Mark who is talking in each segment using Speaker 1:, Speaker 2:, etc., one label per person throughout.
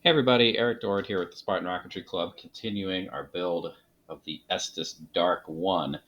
Speaker 1: Hey everybody, Eric Dorward here with the Spartan Rocketry Club, continuing our build of the Estes DARC-1.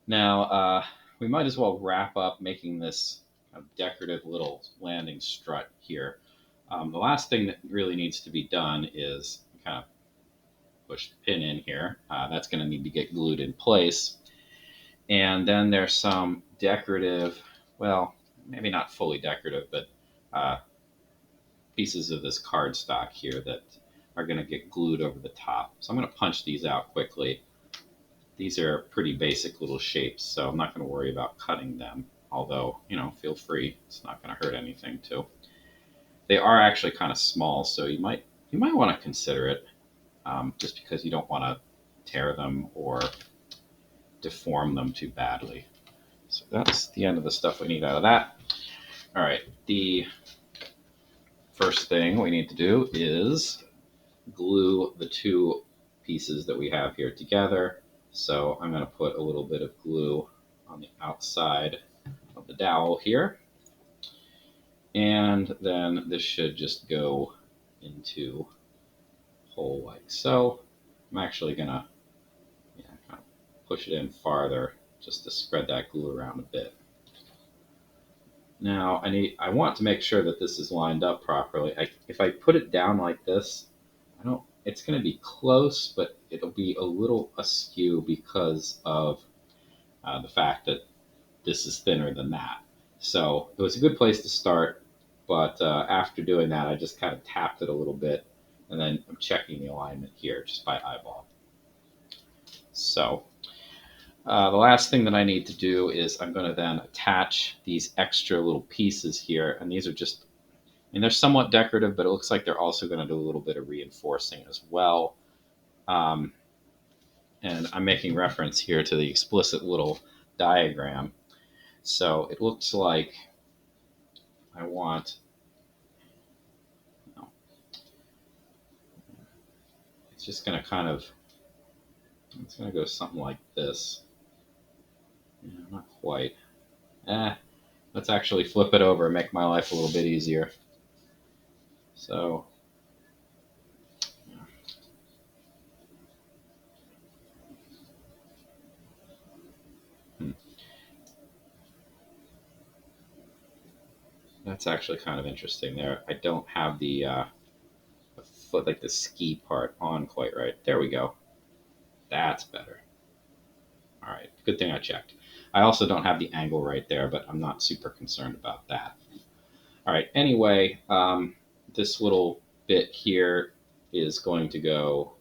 Speaker 1: Now, we might as well wrap up making this decorative little landing strut here. The last thing that really needs to be done is kind of push the pin in here. That's going to need to get glued in place. And then there's some decorative, well, maybe not fully decorative, but uh, pieces of this cardstock here that are going to get glued over the top. So I'm going to punch these out quickly. These are pretty basic little shapes, so I'm not going to worry about cutting them. Although, feel free. It's not going to hurt anything too. They are actually kind of small, so you might want to consider it, just because you don't want to tear them or deform them too badly. So that's the end of the stuff we need out of that. All right, the first thing we need to do is glue the two pieces that we have here together. So I'm going to put a little bit of glue on the outside of the dowel here. And then this should just go into a hole like so. I'm actually going to kind of push it in farther just to spread that glue around a bit. Now I want to make sure that this is lined up properly. If I put it down like this, it's going to be close, but it'll be a little askew because of the fact that this is thinner than that. So it was a good place to start, but after doing that, I just kind of tapped it a little bit, and then I'm checking the alignment here just by eyeball. So the last thing that I need to do is I'm going to then attach these extra little pieces here, and these are just, they're somewhat decorative, but it looks like they're also going to do a little bit of reinforcing as well. And I'm making reference here to the explicit little diagram. So it looks like I want, it's just going to it's going to go something like this. Not quite. Let's actually flip it over and make my life a little bit easier. So that's actually kind of interesting there. I don't have the foot, like the ski part on quite right. There we go. That's better. All right, good thing I checked. I also don't have the angle right there, but I'm not super concerned about that. All right, anyway, this little bit here is going to go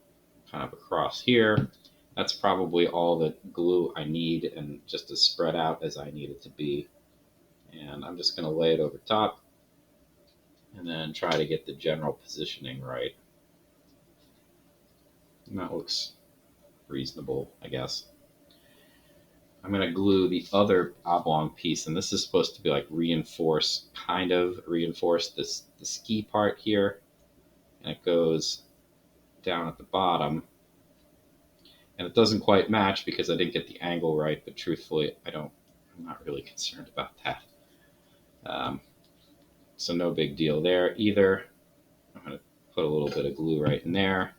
Speaker 1: kind of across here. That's probably all the glue I need, and just as spread out as I need it to be. And I'm just going to lay it over top and then try to get the general positioning right. And that looks reasonable, I guess. I'm going to glue the other oblong piece, and this is supposed to be like kind of reinforce the ski part here, and it goes down at the bottom, and it doesn't quite match because I didn't get the angle right, but truthfully, I'm not really concerned about that. So no big deal there either. I'm going to put a little bit of glue right in there,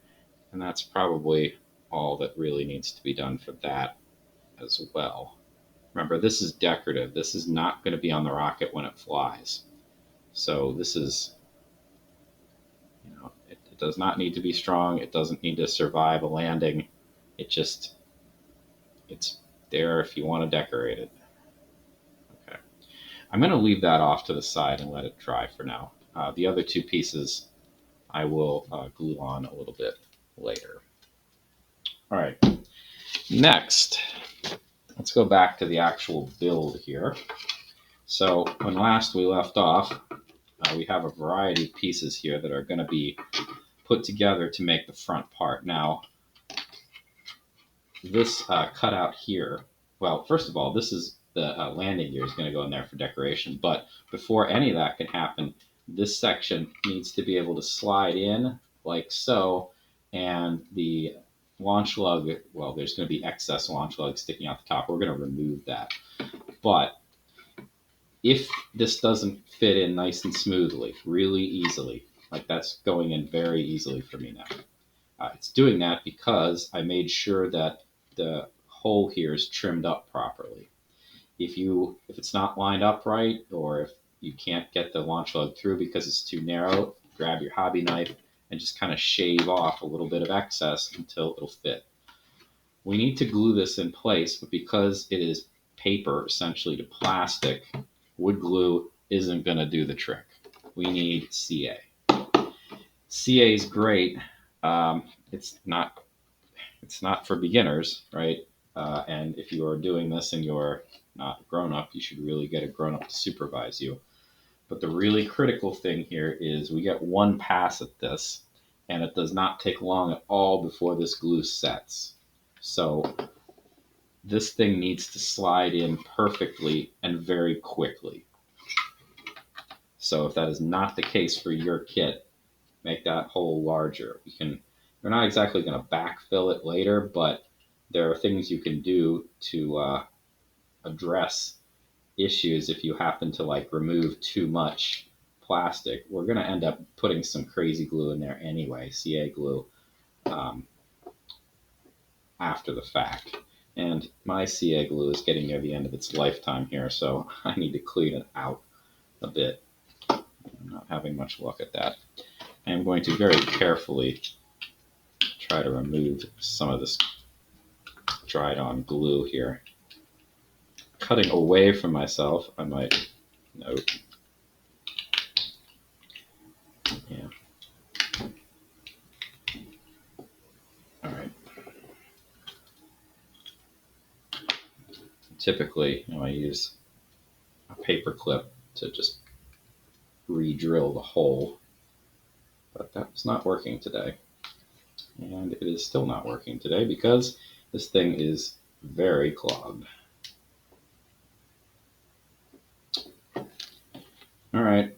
Speaker 1: and that's probably all that really needs to be done for that as well. Remember, this is decorative. This is not going to be on the rocket when it flies. So this is, it does not need to be strong. It doesn't need to survive a landing. It's there if you want to decorate it. Okay. I'm going to leave that off to the side and let it dry for now. The other two pieces I will glue on a little bit later. All right. Next, let's go back to the actual build here. So when last we left off, we have a variety of pieces here that are going to be put together to make the front part. Now, this cutout here, well, first of all, this is the landing gear is going to go in there for decoration. But before any of that can happen, this section needs to be able to slide in like so, and the launch lug, well, there's going to be excess launch lug sticking out the top. We're going to remove that. But if this doesn't fit in nice and smoothly, really easily, Like that's going in very easily for me now. It's doing that because I made sure that the hole here is trimmed up properly. If it's not lined up right, or if you can't get the launch lug through because it's too narrow, grab your hobby knife and just kind of shave off a little bit of excess until it'll fit. We need to glue this in place, but because it is paper essentially to plastic, wood glue isn't going to do the trick. We need CA. CA is great. It's not for beginners, right? And if you are doing this and you're not grown up, you should really get a grown up to supervise you. But the really critical thing here is we get one pass at this, and it does not take long at all before this glue sets. So this thing needs to slide in perfectly and very quickly. So if that is not the case for your kit, make that hole larger. You're not exactly going to backfill it later, but there are things you can do to address issues if you happen to like remove too much plastic. We're going to end up putting some crazy glue in there anyway, CA glue, after the fact. And my CA glue is getting near the end of its lifetime here, so I need to clean it out a bit. I'm not having much luck at that. I am going to very carefully try to remove some of this dried on glue here. Cutting away from myself, I might note. Yeah. All right. Typically, I use a paper clip to just re-drill the hole, but that's not working today. And it is still not working today because this thing is very clogged. All right.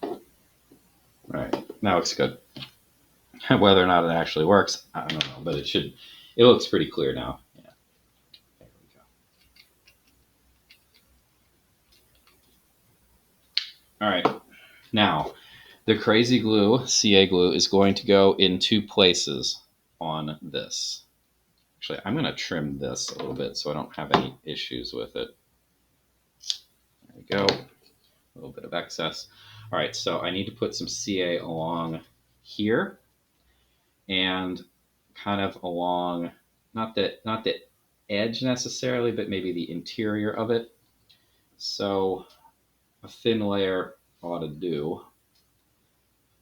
Speaker 1: All right. Now looks good. Whether or not it actually works, I don't know, but it should. It looks pretty clear now. Yeah. There we go. All right. Now, the crazy glue, CA glue, is going to go in two places on this. Actually, I'm going to trim this a little bit so I don't have any issues with it. There we go. A little bit of excess. All right, so I need to put some CA along here and kind of along, not the edge necessarily, but maybe the interior of it. So a thin layer ought to do,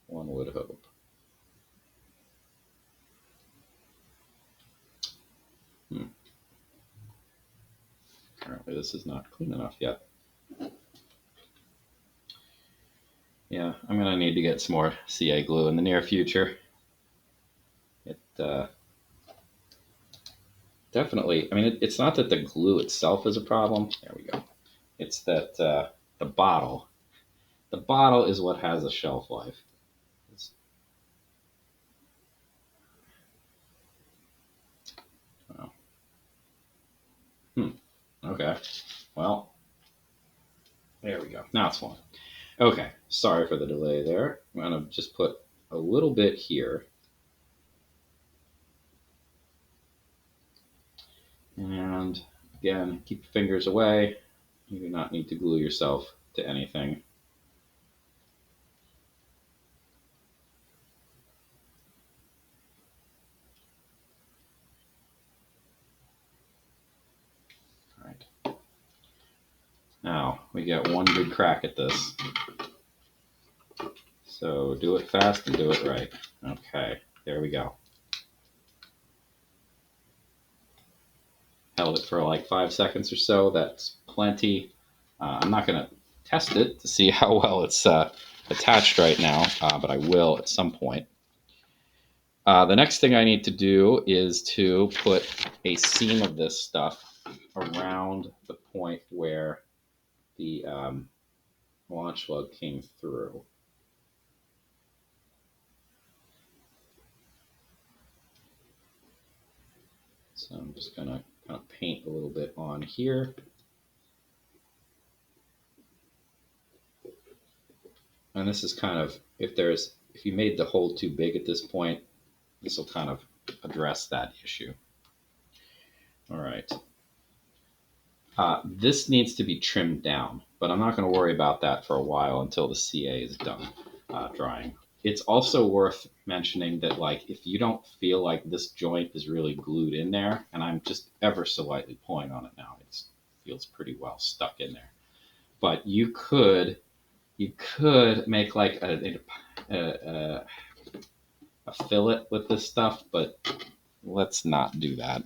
Speaker 1: one would hope. Apparently this is not clean enough yet. Yeah, I'm going to need to get some more CA glue in the near future. It definitely, I mean, it's not that the glue itself is a problem. There we go. It's that the bottle is what has a shelf life. Oh. Okay. Well, there we go. Now it's fine. Okay. Sorry for the delay there. I'm going to just put a little bit here. And again, keep your fingers away. You do not need to glue yourself to anything. All right. Now we get one good crack at this. So do it fast and do it right. Okay, there we go. Held it for like 5 seconds or so. That's plenty. I'm not going to test it to see how well it's attached right now, but I will at some point. The next thing I need to do is to put a seam of this stuff around the point where the launch lug came through. So I'm just going to kind of paint a little bit on here. And this is kind of, if you made the hole too big at this point, this will kind of address that issue. All right. This needs to be trimmed down, but I'm not going to worry about that for a while until the CA is done drying. It's also worth mentioning that, like, if you don't feel like this joint is really glued in there, and I'm just ever so lightly pulling on it now, it feels pretty well stuck in there. But you could make like a fillet with this stuff, but let's not do that.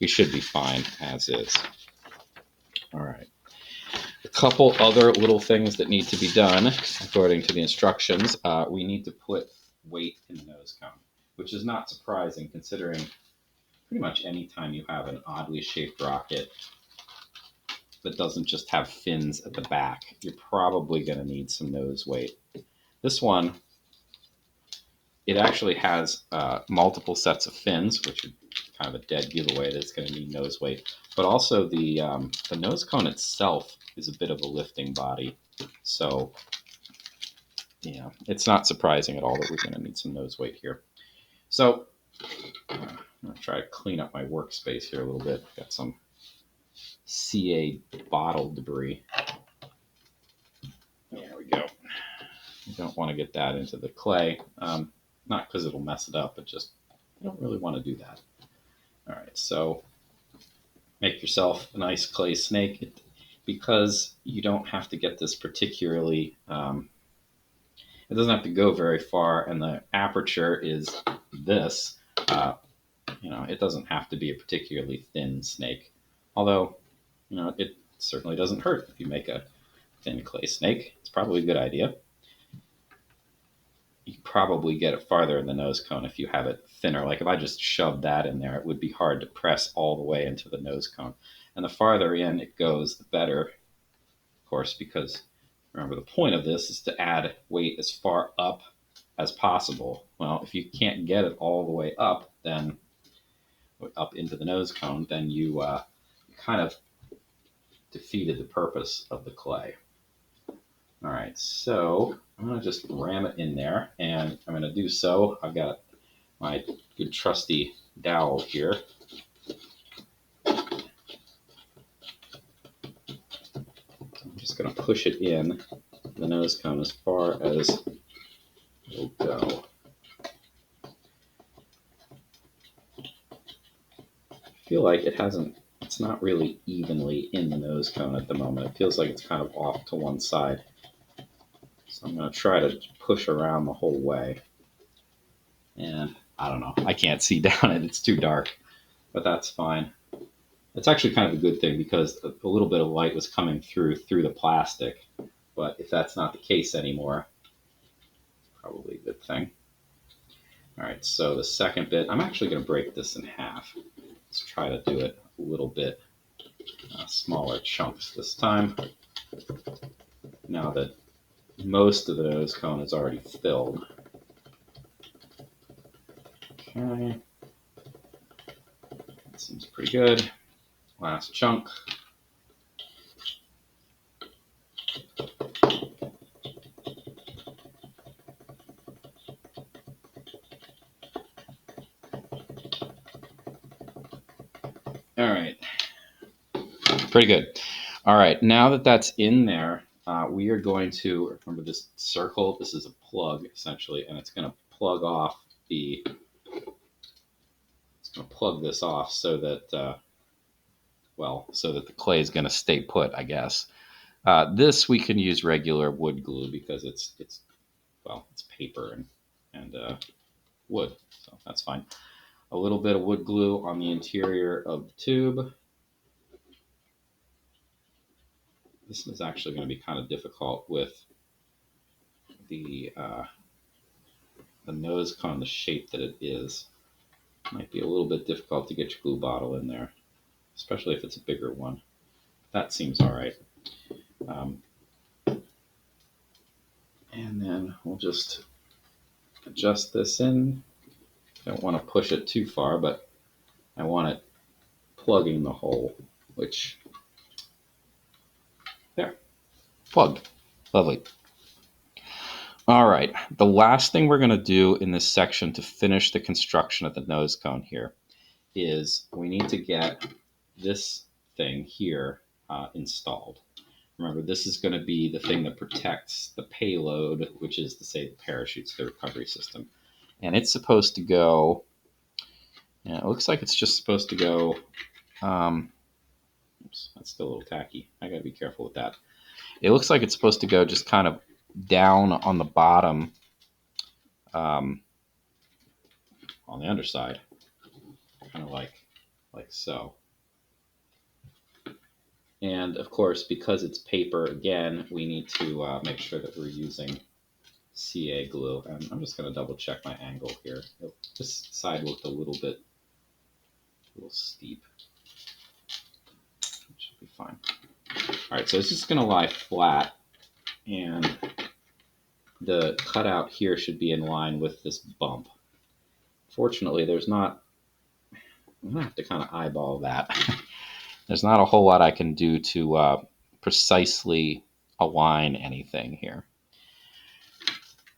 Speaker 1: We should be fine as is. All right. A couple other little things that need to be done according to the instructions. We need to put weight in the nose cone, which is not surprising considering pretty much any time you have an oddly shaped rocket that doesn't just have fins at the back, you're probably going to need some nose weight. This one, it actually has multiple sets of fins, which are kind of a dead giveaway that it's going to need nose weight. But also the nose cone itself is a bit of a lifting body. So, yeah, it's not surprising at all that we're going to need some nose weight here. So, I'm going to try to clean up my workspace here a little bit. Got some CA bottle debris. There we go. You don't want to get that into the clay. Not because it'll mess it up, but just you don't really want to do that. All right, so make yourself a nice clay snake because you don't have to get this particularly, it doesn't have to go very far, and the aperture is this. It doesn't have to be a particularly thin snake, although, it certainly doesn't hurt if you make a thin clay snake. It's probably a good idea. You can probably get it farther in the nose cone if you have it thinner. Like if I just shoved that in there, it would be hard to press all the way into the nose cone. And the farther in it goes, the better, of course, because remember the point of this is to add weight as far up as possible. Well, if you can't get it all the way up, then up into the nose cone, then you kind of defeated the purpose of the clay. All right, so I'm going to just ram it in there, and I'm going to do so. I've got my good trusty dowel here. I'm just going to push it in the nose cone as far as it'll go. I feel like it's not really evenly in the nose cone at the moment. It feels like it's kind of off to one side. So I'm going to try to push around the whole way. And I don't know. I can't see down it. It's too dark. But that's fine. It's actually kind of a good thing because a little bit of light was coming through the plastic. But if that's not the case anymore, it's probably a good thing. All right, so the second bit, I'm actually going to break this in half. Let's try to do it a little bit smaller chunks this time. Now that most of the nose cone is already filled. Okay. That seems pretty good. Last chunk. All right. Pretty good. All right. Now that that's in there, we are going to, remember this circle, this is a plug essentially, and it's going to plug off plug this off so that, so that the clay is going to stay put, I guess. This we can use regular wood glue because it's paper and wood, so that's fine. A little bit of wood glue on the interior of the tube. This is actually going to be kind of difficult with the nose cone, the shape that it is. It might be a little bit difficult to get your glue bottle in there, especially if it's a bigger one. That seems all right. And then we'll just adjust this in. Don't want to push it too far, but I want it plugging the hole, which, there, plugged. Lovely. All right, the last thing we're going to do in this section to finish the construction of the nose cone here is we need to get this thing here installed. Remember, this is going to be the thing that protects the payload, which is to say the parachutes, the recovery system. And it's supposed to go, yeah, it looks like it's just supposed to go, oops, that's still a little tacky. I got to be careful with that. It looks like it's supposed to go just kind of down on the bottom, on the underside, kind of like so. And of course, because it's paper, again, we need to make sure that we're using CA glue. And I'm just going to double check my angle here. This side looked a little steep. It should be fine. All right, so it's just going to lie flat, and the cutout here should be in line with this bump. Fortunately, there's not, I'm going to have to kind of eyeball that. There's not a whole lot I can do to precisely align anything here.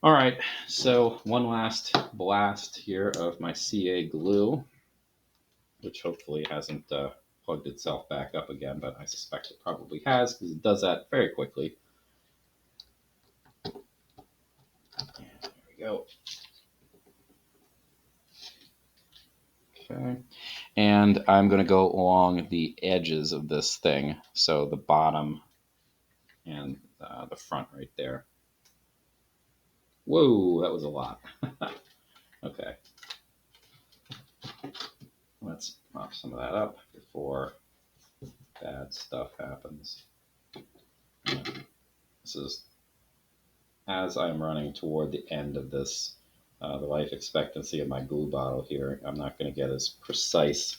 Speaker 1: All right, so one last blast here of my CA glue, which hopefully hasn't plugged itself back up again, but I suspect it probably has because it does that very quickly. And there we go. Okay, and I'm going to go along the edges of this thing, so the bottom and the front right there. Whoa, that was a lot. Okay, let's mop some of that up before bad stuff happens. This is as I'm running toward the end of this, the life expectancy of my glue bottle here. I'm not going to get as precise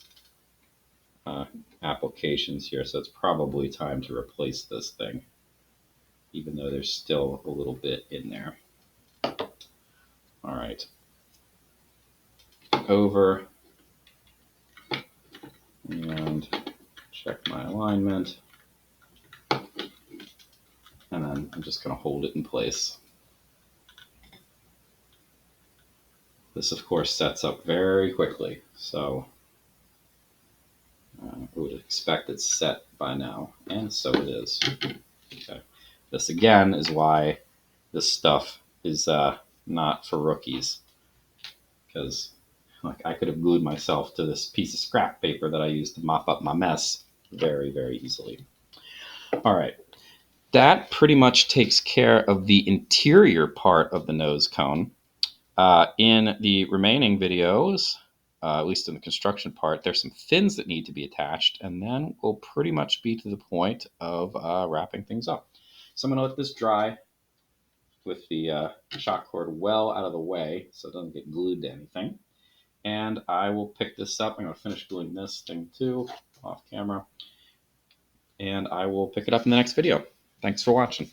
Speaker 1: applications here, so it's probably time to replace this thing, even though there's still a little bit in there. All right, over and check my alignment, and then I'm just going to hold it in place. This, of course, sets up very quickly, so I would expect it's set by now, and so it is. Okay. This, again, is why this stuff is not for rookies, because I could have glued myself to this piece of scrap paper that I used to mop up my mess very, very easily. All right. That pretty much takes care of the interior part of the nose cone. In the remaining videos, at least in the construction part, there's some fins that need to be attached, and then we'll pretty much be to the point of wrapping things up. So I'm going to let this dry with the shock cord well out of the way so it doesn't get glued to anything. And I will pick this up. I'm going to finish gluing this thing too off camera, and I will pick it up in the next video. Thanks for watching.